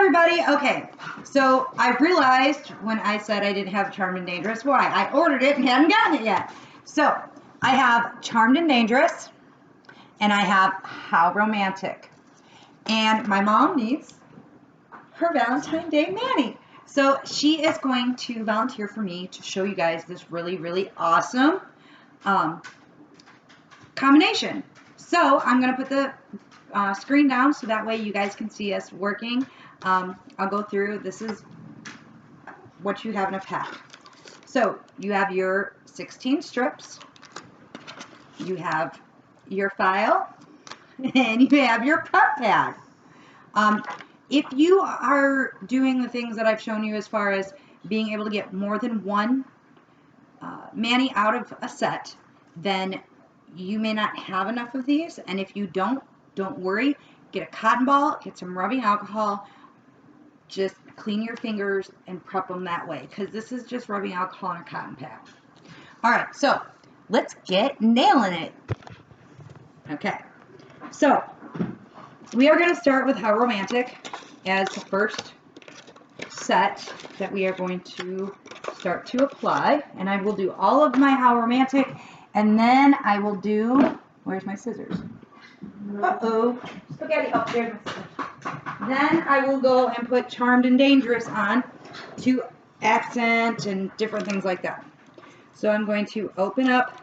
everybody. Okay, so I realized when I said I didn't have Charmed and Dangerous, why? I ordered it and hadn't gotten it yet. So I have Charmed and Dangerous, and I have How Romantic. And my mom needs her Valentine's Day Manny. So she is going to volunteer for me to show you guys this really, really awesome combination. So I'm going to put the screen down so that way you guys can see us working. I'll go through. This is what you have in a pack. So you have your 16 strips, you have your file, and you have your prep pad. If you are doing the things that I've shown you as far as being able to get more than one mani out of a set, then you may not have enough of these. And if you don't worry. Get a cotton ball, get some rubbing alcohol, just clean your fingers and prep them that way, because this is just rubbing alcohol on a cotton pad. All right, so let's get nailing it. Okay, so we are going to start with How Romantic as the first set that we are going to start to apply. And I will do all of my How Romantic, and then I will do, where's my scissors? Uh-oh, spaghetti upstairs. Then I will go and put Charmed and Dangerous on to accent and different things like that. So I'm going to open up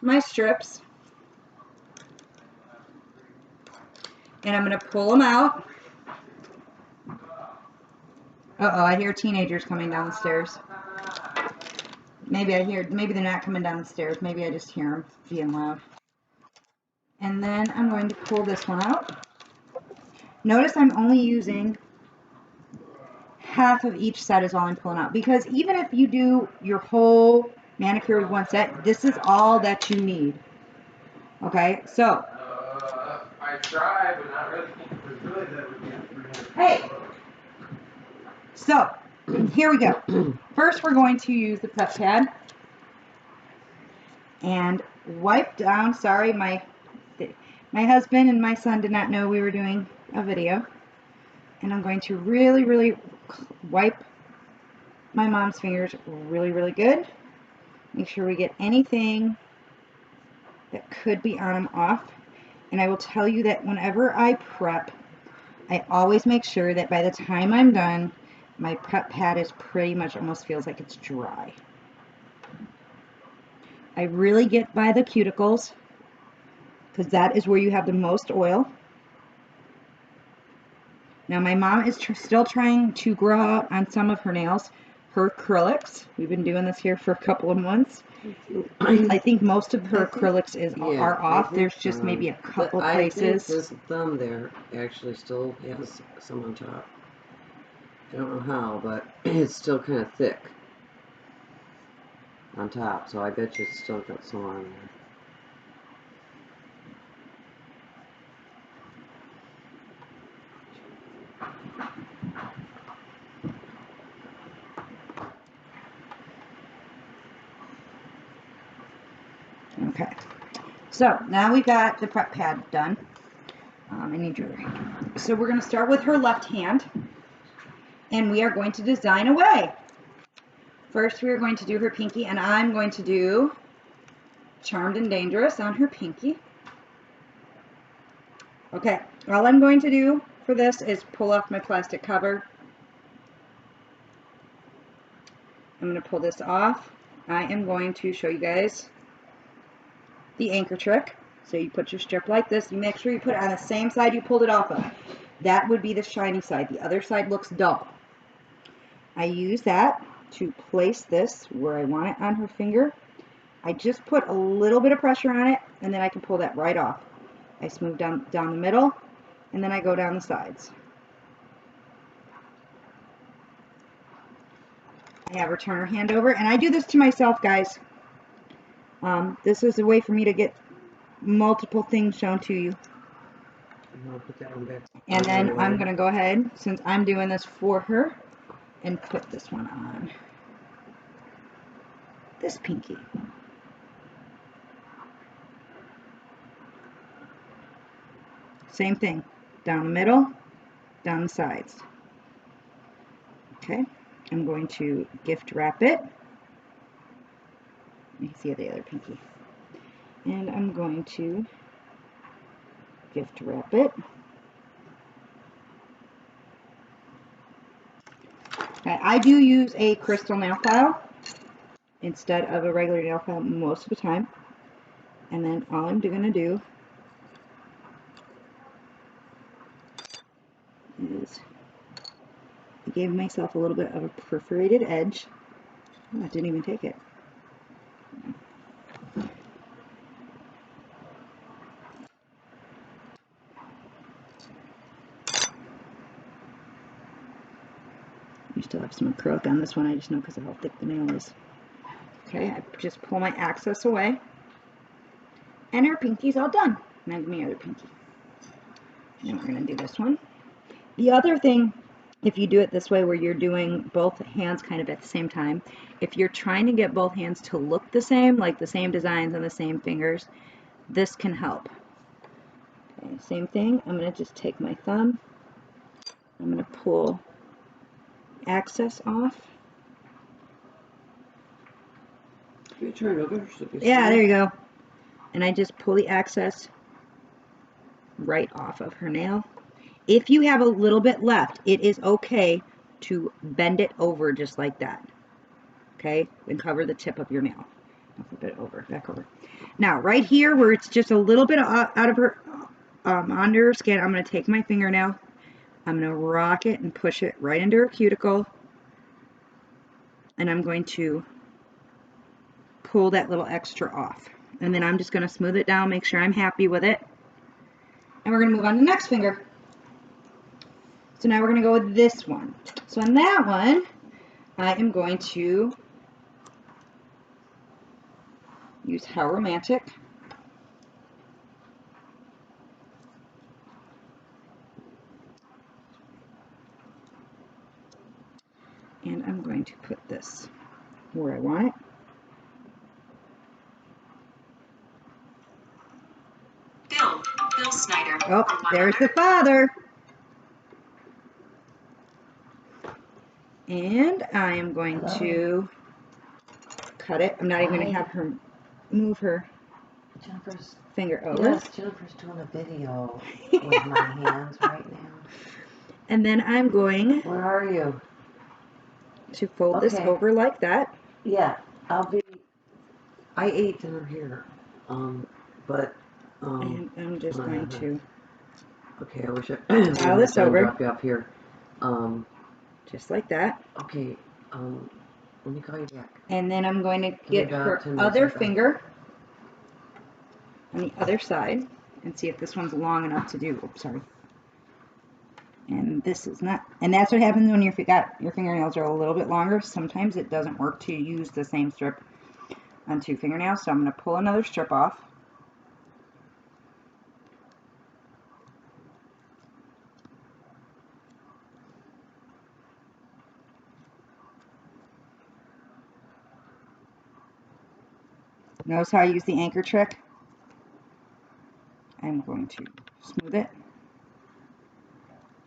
my strips, and I'm going to pull them out. Uh-oh, I hear teenagers coming down the stairs. Maybe they're not coming down the stairs. Maybe I just hear them being loud. And then I'm going to pull this one out. Notice I'm only using half of each set is all I'm pulling out, because even if you do your whole manicure with one set, this is all that you need. Okay, so I tried, but not really. It was really that we can't. Hey, so here we go. First, we're going to use the prep pad and wipe down. Sorry, my husband and my son did not know we were doing a video. And I'm going to really, really wipe my mom's fingers really, really good. Make sure we get anything that could be on them off. And I will tell you that whenever I prep, I always make sure that by the time I'm done, my prep pad is pretty much almost feels like it's dry. I really get by the cuticles, because that is where you have the most oil. Now my mom is still trying to grow out on some of her nails, her acrylics. We've been doing this here for a couple of months. I think most of her acrylics are off. There's just maybe a couple places. I think this thumb there actually still has some on top. I don't know how, but it's still kind of thick on top, so I bet you it's still got some on there. Okay, so now we got the prep pad done. I need your. So we're going to start with her left hand, and we are going to design away. First, we are going to do her pinky, and I'm going to do Charmed and Dangerous on her pinky. Okay, all I'm going to do for this is pull off my plastic cover. I'm going to pull this off. I am going to show you guys the anchor trick. So you put your strip like this. You make sure you put it on the same side you pulled it off of. That would be the shiny side. The other side looks dull. I use that to place this where I want it on her finger. I just put a little bit of pressure on it, and then I can pull that right off. I smooth down the middle, and then I go down the sides. I have her turn her hand over, and I do this to myself, guys. This is a way for me to get multiple things shown to you. I'll put that one back. And then I'm going to go ahead, since I'm doing this for her, and put this one on this pinky. Same thing, down the middle, down the sides. Okay, I'm going to gift wrap it. You can see the other pinky. And I'm going to gift wrap it. Okay, I do use a crystal nail file instead of a regular nail file most of the time. And then all I'm going to do is I gave myself a little bit of a perforated edge. Oh, I didn't even take it. You still have some acrylic on this one, I just know because of how thick the nail is. Okay, I just pull my access away. And our pinky's all done. Now give me the other pinky. And we're going to do this one. The other thing, if you do it this way where you're doing both hands kind of at the same time, if you're trying to get both hands to look the same, like the same designs on the same fingers, this can help. Okay, same thing, I'm going to just take my thumb, I'm going to pull access off. Yeah, there you go. And I just pull the access right off of her nail. If you have a little bit left, it is okay to bend it over just like that. Okay, and cover the tip of your nail. I'll flip it over, back over. Now, right here where it's just a little bit out of her, under her skin, I'm going to take my fingernail, I'm going to rock it and push it right into her cuticle, and I'm going to pull that little extra off. And then I'm just going to smooth it down, make sure I'm happy with it. And we're going to move on to the next finger. So now we're going to go with this one. So on that one, I am going to use How Romantic. And I'm going to put this where I want it. Bill Snyder. Oh, there's the father. And I am going to cut it. I'm not even going to have her move her Jennifer's finger over. Yes, Jennifer's doing a video with my hands right now. And then I'm going Where are you? to fold this over like that. Yeah, I ate dinner here, but And I'm just going to okay, I wish I file this over. drop you off here. Just like that. Okay, let me call you back. And then I'm going to get her other finger on the other side and see if this one's long enough to do. Oops, sorry. And this is not. And that's what happens when your fingernails are a little bit longer. Sometimes it doesn't work to use the same strip on two fingernails. So I'm going to pull another strip off. Notice how I use the anchor trick? I'm going to smooth it.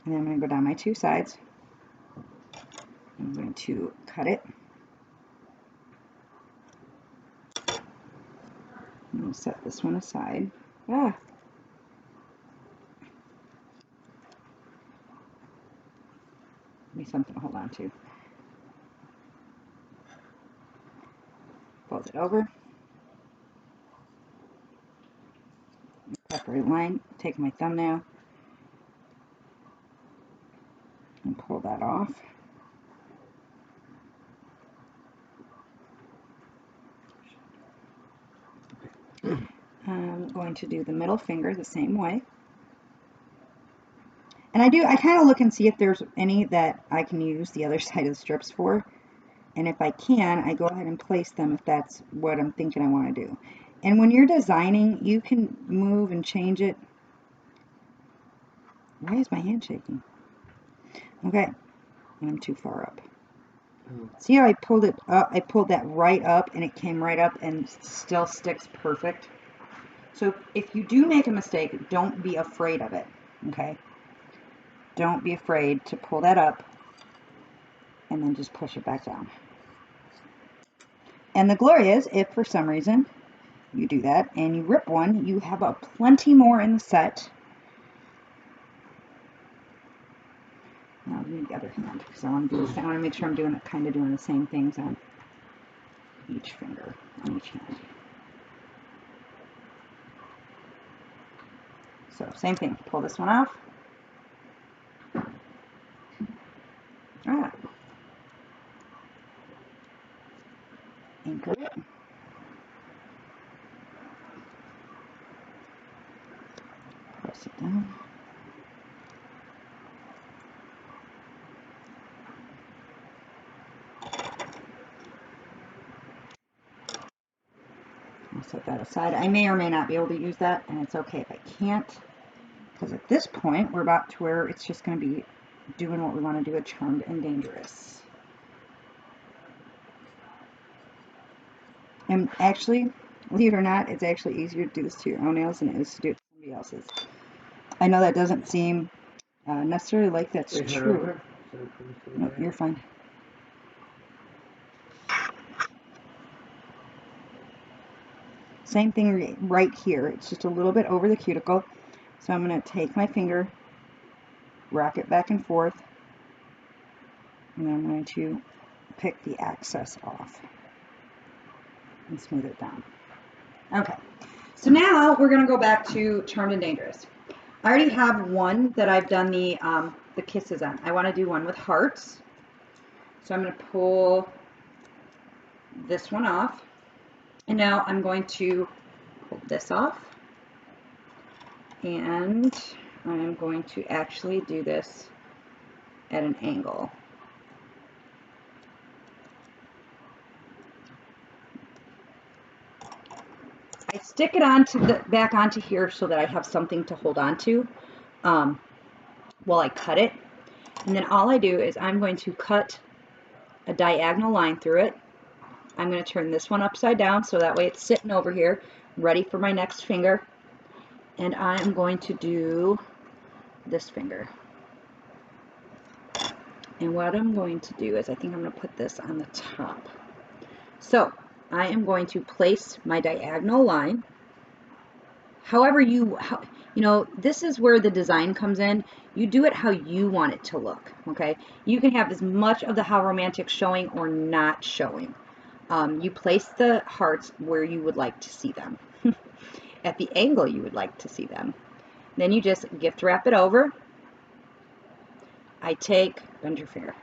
And then I'm going to go down my two sides. I'm going to cut it. I'm going to set this one aside. Give me something to hold on to. Fold it over. Separate line. Take my thumbnail and pull that off. I'm going to do the middle finger the same way. And I kind of look and see if there's any that I can use the other side of the strips for. And if I can, I go ahead and place them if that's what I'm thinking I want to do. And when you're designing, you can move and change it. Why is my hand shaking? Okay, I'm too far up. See how I pulled it up? I pulled that right up and it came right up and still sticks perfect. So if you do make a mistake, don't be afraid of it, okay? don't be afraid to pull that up and then just push it back down. And the glory is, if for some reason you do that and you rip one, you have a plenty more in the set. Now give me the other hand because I want to do this. I want to make sure I'm doing the same things on each finger, on each hand. So same thing, pull this one off. Ah. Anchor it. Press it down. I'll set that aside. I may or may not be able to use that, and it's okay if I can't, because at this point we're about to where it's just going to be doing what we want to do with Charmed and Dangerous. And actually, believe it or not, it's actually easier to do this to your own nails than it is to do it to somebody else's. I know that doesn't seem necessarily like that's true. No, you're fine. Same thing right here. It's just a little bit over the cuticle. So I'm going to take my finger, rock it back and forth, and then I'm going to pick the excess off and smooth it down. Okay, so now we're going to go back to Charmed and Dangerous. I already have one that I've done the kisses on. I want to do one with hearts. So I'm going to pull this one off. And now I'm going to pull this off. And I'm going to actually do this at an angle. I stick it back onto here so that I have something to hold on to while I cut it. And then all I do is I'm going to cut a diagonal line through it. I'm going to turn this one upside down so that way it's sitting over here, ready for my next finger. And I'm going to do this finger. And what I'm going to do is I think I'm going to put this on the top. So I am going to place my diagonal line. However you know, this is where the design comes in. You do it how you want it to look, okay? You can have as much of the How Romantic showing or not showing. You place the hearts where you would like to see them, at the angle you would like to see them. Then you just gift wrap it over. Bend your finger.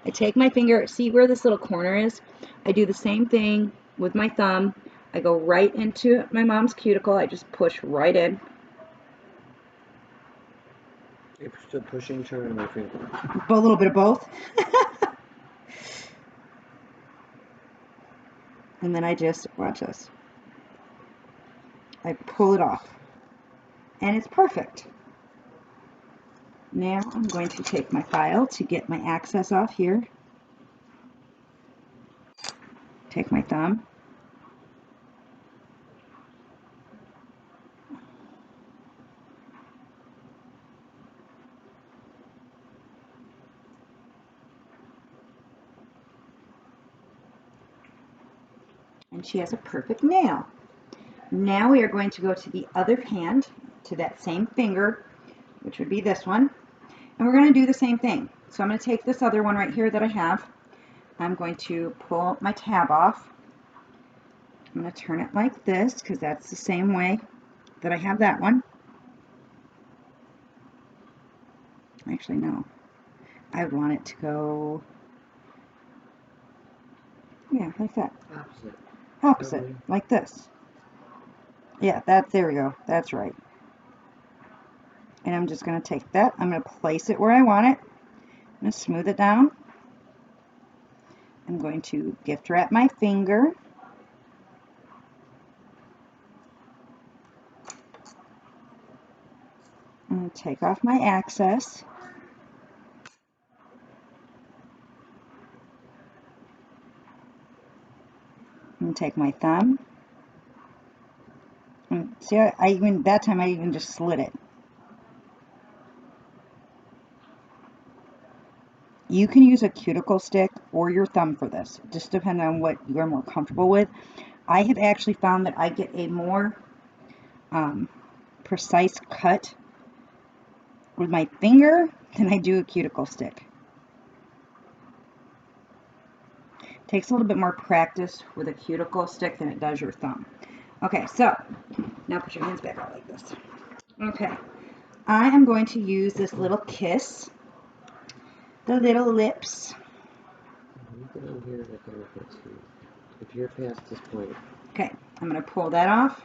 I take my finger, see where this little corner is? I do the same thing with my thumb. I go right into my mom's cuticle. I just push right in. You're still pushing, turning my finger. A little bit of both. And then I just, watch this. I pull it off. And it's perfect. Now I'm going to take my file to get my access off here. Take my thumb. And she has a perfect nail. Now we are going to go to the other hand, to that same finger, which would be this one. And we're going to do the same thing. So I'm going to take this other one right here that I have. I'm going to pull my tab off. I'm going to turn it like this because that's the same way that I have that one. Actually, no. I want it to go, yeah, like that. Opposite, like this. Yeah, there we go. That's right. And I'm just going to take that. I'm going to place it where I want it. I'm going to smooth it down. I'm going to gift wrap my finger. I'm going to take off my access. I'm going to take my thumb. And see, that time I even just slid it. You can use a cuticle stick or your thumb for this. Just depending on what you're more comfortable with. I have actually found that I get a more precise cut with my finger than I do a cuticle stick. It takes a little bit more practice with a cuticle stick than it does your thumb. Okay, so now put your hands back out like this. Okay, I am going to use this little kiss, the little lips. You get on here like a little bit too. If you're past this point. Okay, I'm going to pull that off.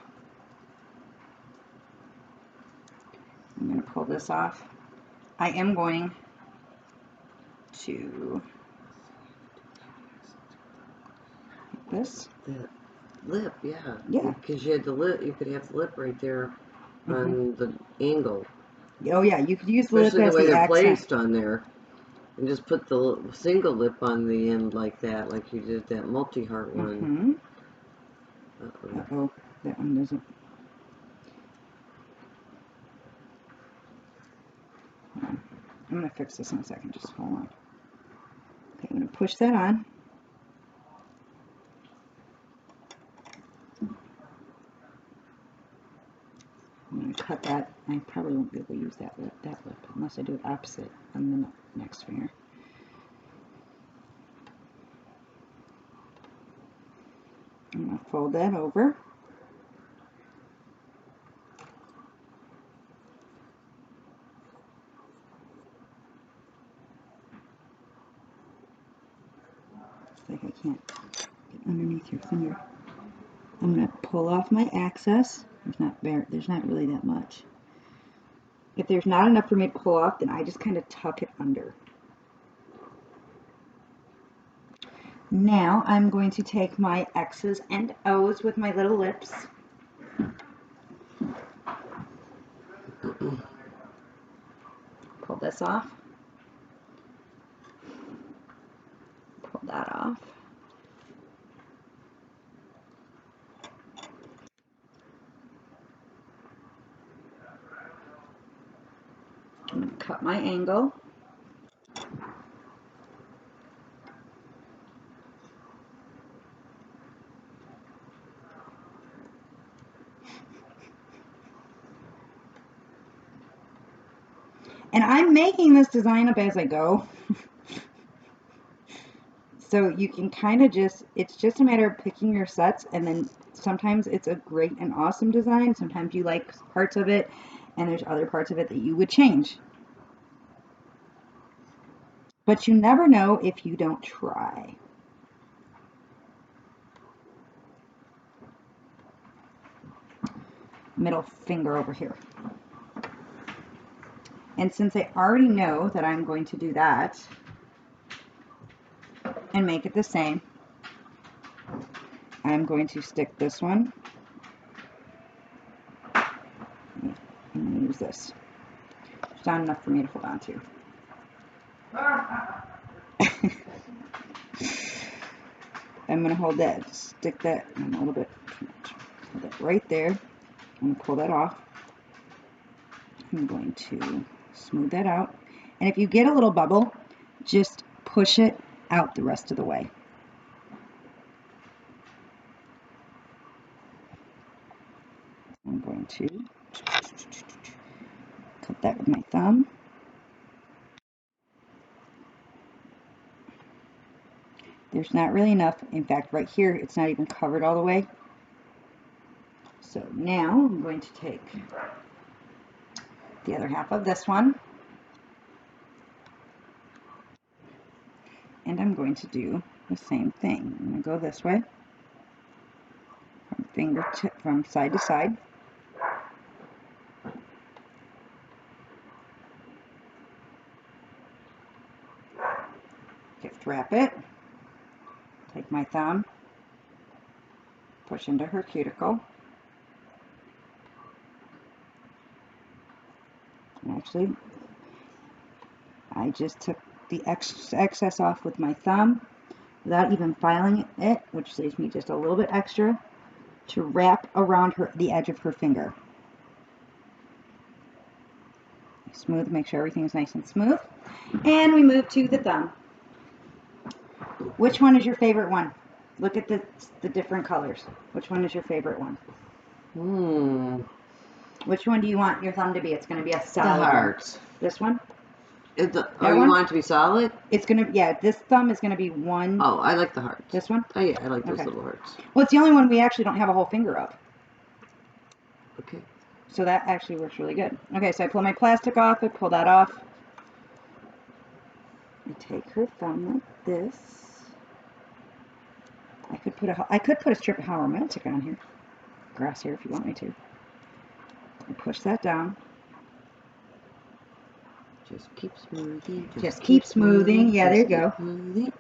I'm going to pull this off. I am going to like this. That lip, yeah. Yeah. Because you had the lip, you could have the lip right there on the angle. Oh yeah, you could use the lip Especially as the way the they're accent. placed on there. And just put the single lip on the end like that, like you did that multi-heart one. Uh-oh, that one doesn't. I'm going to fix this in a second, just hold on. Okay, I'm going to push that on. I'm going to cut that. I probably won't be able to use that lip unless I do it opposite on the next finger. I'm going to fold that over. It's like I can't get underneath your finger. I'm going to pull off my excess. There's not really that much. If there's not enough for me to pull off, then I just kind of tuck it under. Now I'm going to take my X's and O's with my little lips. Pull this off. Pull that off. I'm going to cut my angle. And I'm making this design up as I go. So you can kind of it's just a matter of picking your sets, and then sometimes it's a great and awesome design. Sometimes you like parts of it, and there's other parts of it that you would change. But you never know if you don't try. Middle finger over here. And since I already know that I'm going to do that and make it the same, I'm going to stick this one. I'm going to use this. It's not enough for me to hold on to. I'm going to hold that, stick that a little bit too much. Hold that right there. I'm going to pull that off. I'm going to smooth that out. And if you get a little bubble, just push it out the rest of the way. I'm going to cut that with my thumb. There's not really enough. In fact, right here, it's not even covered all the way. So now I'm going to take the other half of this one, and I'm going to do the same thing. I'm going to go this way, from fingertip, from side to side. Gift wrap it. Take my thumb, push into her cuticle. Actually, I just took the excess off with my thumb without even filing it, which saves me just a little bit extra to wrap around the edge of her finger. smooth, make sure everything's nice and smooth. And we move to the thumb. Which one is your favorite one? Look at the different colors. Which one is your favorite one? Which one do you want your thumb to be? It's going to be a solid The hearts. one. This one? You one? want it to be solid? It's going to, yeah, this thumb is going to be one. Oh, I like the hearts. This one? Oh, yeah, I like those Okay. little hearts. Well, it's the only one we actually don't have a whole finger of. Okay. So that actually works really good. Okay, so I pull my plastic off. I pull that off. I take her thumb like this. I could put a strip of How Romantic on here. Grass here if you want me to. I push that down. Just keep smoothing. Just keep smoothing. Yeah, there you go. Smoothing.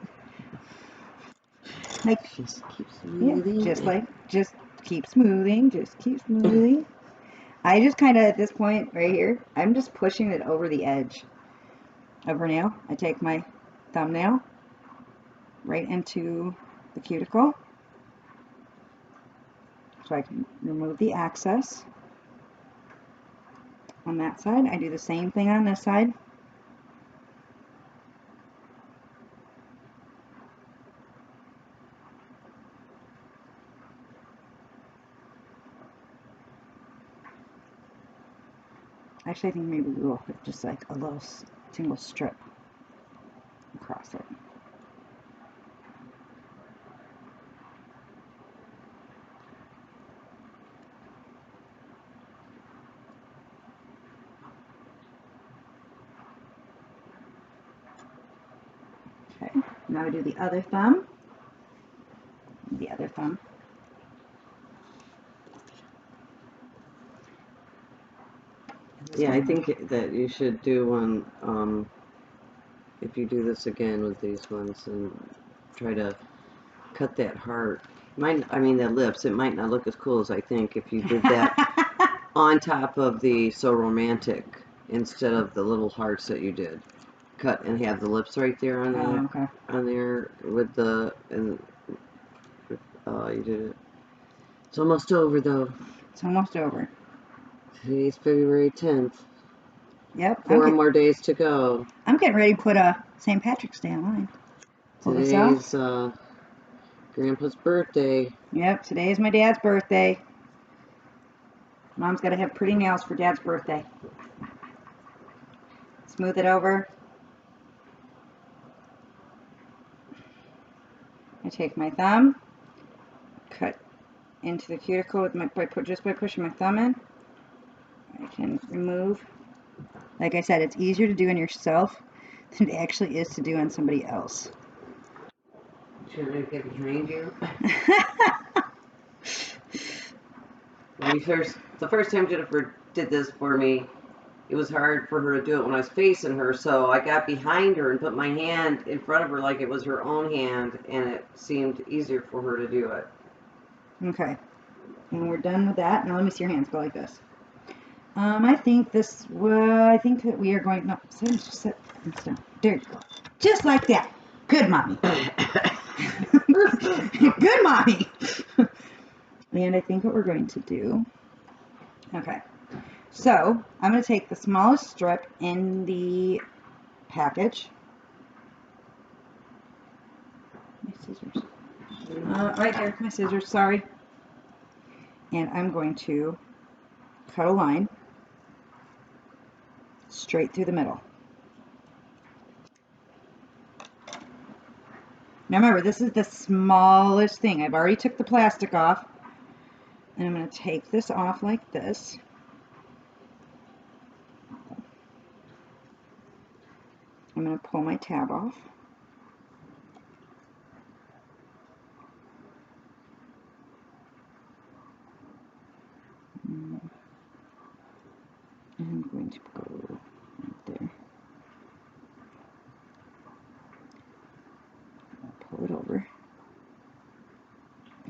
Like, Just keep smoothing. yeah, just keep smoothing. Just keep smoothing. I just kind of, at this point right here, I'm just pushing it over the edge of her nail. I take my thumbnail right into the cuticle so I can remove the excess. On that side, I do the same thing on this side. Actually, I think maybe we will put just like a little single strip across it. Okay, now I do the other thumb. The other thumb. Yeah, I think that you should do one, if you do this again with these ones, and try to cut that heart. The lips, it might not look as cool as I think if you did that on top of the So Romantic instead of the little hearts that you did. Cut and have the lips right there on there, okay. on there with the, and you did it. It's almost over though. It's almost over. Today's February 10th. Yep. 4 more days to go. I'm getting ready to put a St. Patrick's Day on mine. Pull this off. Today's Grandpa's birthday. Yep, today is my dad's birthday. Mom's got to have pretty nails for Dad's birthday. Smooth it over. I take my thumb, cut into the cuticle with just by pushing my thumb in. I can remove. Like I said, it's easier to do on yourself than it actually is to do on somebody else. Should I get behind you? The first time Jennifer did this for me, it was hard for her to do it when I was facing her, so I got behind her and put my hand in front of her like it was her own hand, and it seemed easier for her to do it. Okay, and we're done with that. Now let me see your hands go like this. I think that we are going, no, just sit down. There you go. Just like that. Good mommy. Good mommy. And I think what we're going to do, okay, so I'm going to take the smallest strip in the package. My scissors. Right there, my scissors, sorry. And I'm going to cut a line straight through the middle. Now remember, this is the smallest thing. I've already took the plastic off. And I'm going to take this off like this. I'm going to pull my tab off. And I'm going to go right there. I'll pull it over.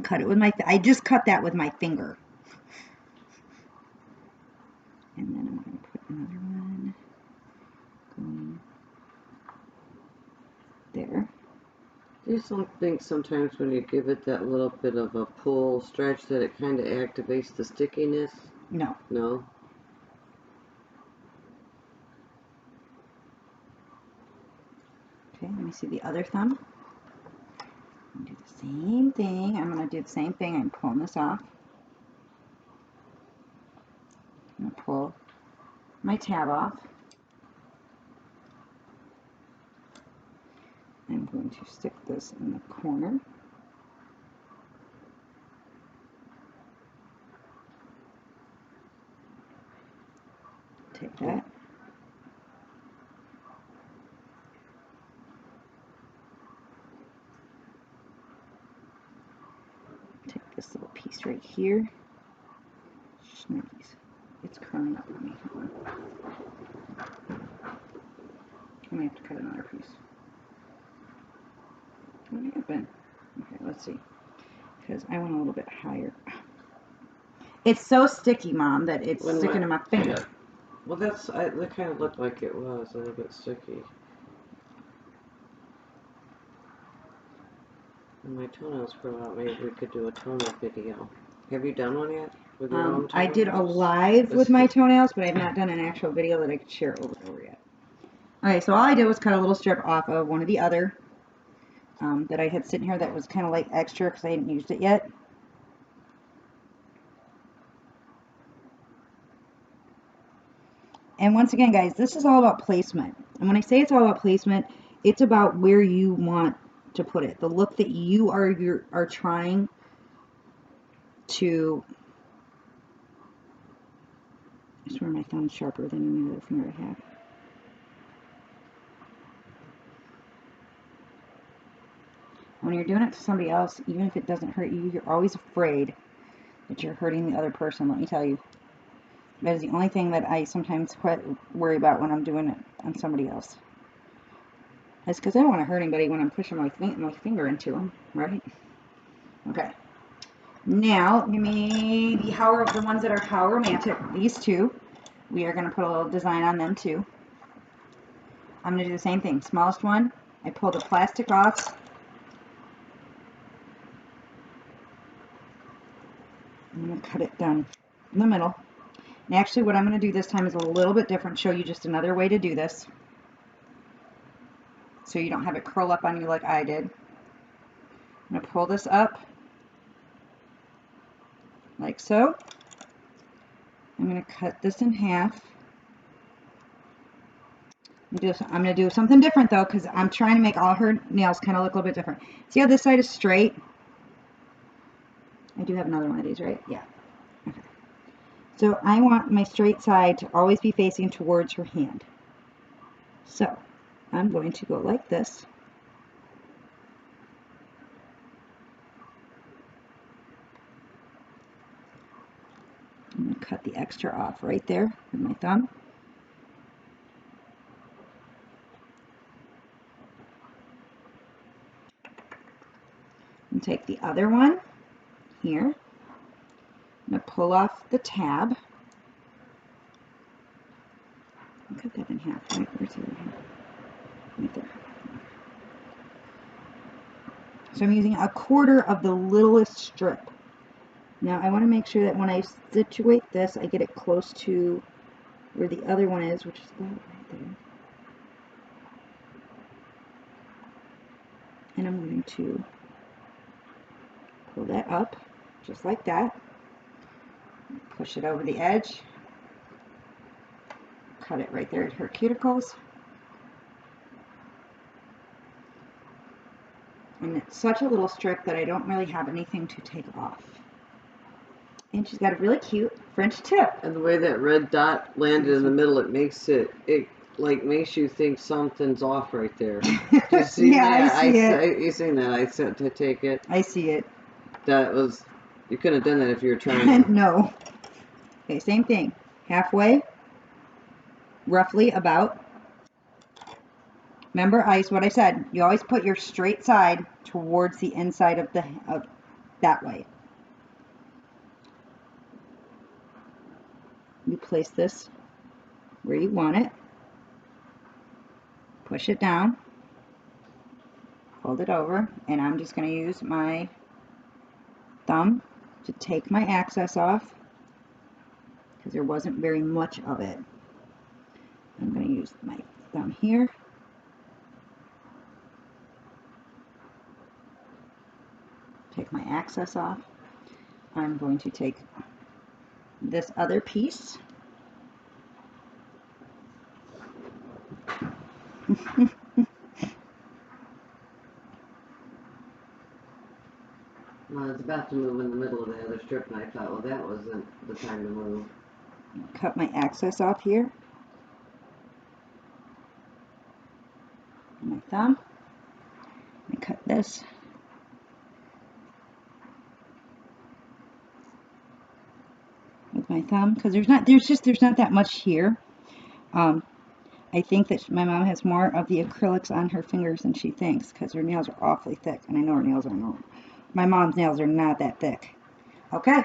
Cut it with my, I just cut that with my finger. And then I'm going to put another one going there. I just don't think sometimes when you give it that little bit of a pull stretch that it kind of activates the stickiness. No. No? Okay, let me see the other thumb. Do the same thing. I'm going to do the same thing. I'm pulling this off. I'm going to pull my tab off. I'm going to stick this in the corner. Take that. Take this little piece right here. Schnickies. It's curling up on me. Hold on. I'm going to have to cut another piece. What happened? Okay, let's see. Because I went a little bit higher. It's so sticky, Mom, that it's sticking to my finger. Yeah. Well, that kind of looked like it was a little bit sticky. And my toenails grow out. Maybe we could do a toenail video. Have you done one yet with your own toenails? I did a live with my toenails, but I've not done an actual video that I could share over yet. Okay, so all I did was cut a little strip off of one of the other that I had sitting here that was kind of like extra because I hadn't used it yet. And once again, guys, this is all about placement. And when I say it's all about placement, it's about where you want to put it. The look that you are trying to... I swear my thumb's sharper than any other finger I have. When you're doing it to somebody else, even if it doesn't hurt you, you're always afraid that you're hurting the other person, let me tell you. That is the only thing that I sometimes worry about when I'm doing it on somebody else. That's because I don't want to hurt anybody when I'm pushing my finger into them, right? Okay. Now, give me the ones that are How Romantic. These two, we are going to put a little design on them too. I'm going to do the same thing. Smallest one, I pull the plastic off. I'm going to cut it down in the middle. And actually what I'm going to do this time is a little bit different, show you just another way to do this. So you don't have it curl up on you like I did. I'm going to pull this up like so. I'm going to cut this in half. I'm going to do something different though because I'm trying to make all her nails kind of look a little bit different. See how this side is straight? I do have another one of these, right? Yeah. Okay. So I want my straight side to always be facing towards her hand. So I'm going to go like this. I'm going to cut the extra off right there with my thumb. And take the other one here. I'm going to pull off the tab. Cut that in half, right? Where's the other half? Right there. So I'm using 1/4 of the littlest strip. Now I want to make sure that when I situate this, I get it close to where the other one is, which is about right there. And I'm going to pull that up, just like that. Push it over the edge. Cut it right there at her cuticles. And it's such a little strip that I don't really have anything to take off. And she's got a really cute French tip. And the way that red dot landed in the middle, it makes you think something's off right there. Do you see that? I see it. You seen that? I said to take it. I see it. You couldn't have done that if you were trying to. No. Okay, same thing. Halfway, roughly about. Remember, what I said. You always put your straight side towards the inside of that way. You place this where you want it. Push it down. Fold it over, and I'm just going to use my thumb to take my excess off because there wasn't very much of it. I'm going to use my thumb here excess off, I'm going to take this other piece. Well, I was about to move in the middle of the other strip, and I thought, well, that wasn't the time to move. Cut my excess off here. My thumb. And cut this. With my thumb, because there's not that much here. I think that my mom has more of the acrylics on her fingers than she thinks, because her nails are awfully thick, and I know her nails are not. My mom's nails are not that thick. Okay.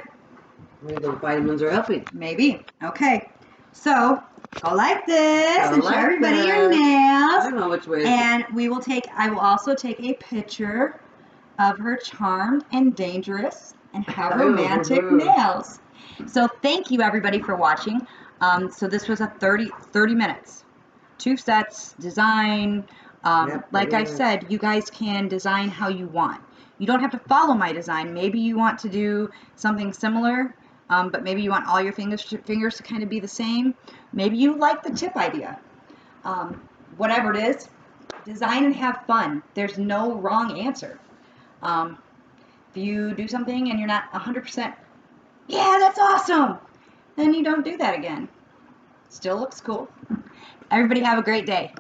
Maybe those vitamins are helping. Maybe. Okay. So go like this Go and like show everybody your this. nails. I don't know which way. And I will also take a picture of her Charmed and Dangerous and have romantic nails. So thank you everybody for watching. So this was a 30 minutes. 2 sets, design. Yep, Like I said, you guys can design how you want. You don't have to follow my design. Maybe you want to do something similar, but maybe you want all your fingers to kind of be the same. Maybe you like the tip idea. Whatever it is, design and have fun. There's no wrong answer. If you do something and you're not 100%, yeah, that's awesome, then you don't do that again. Still looks cool. Everybody have a great day.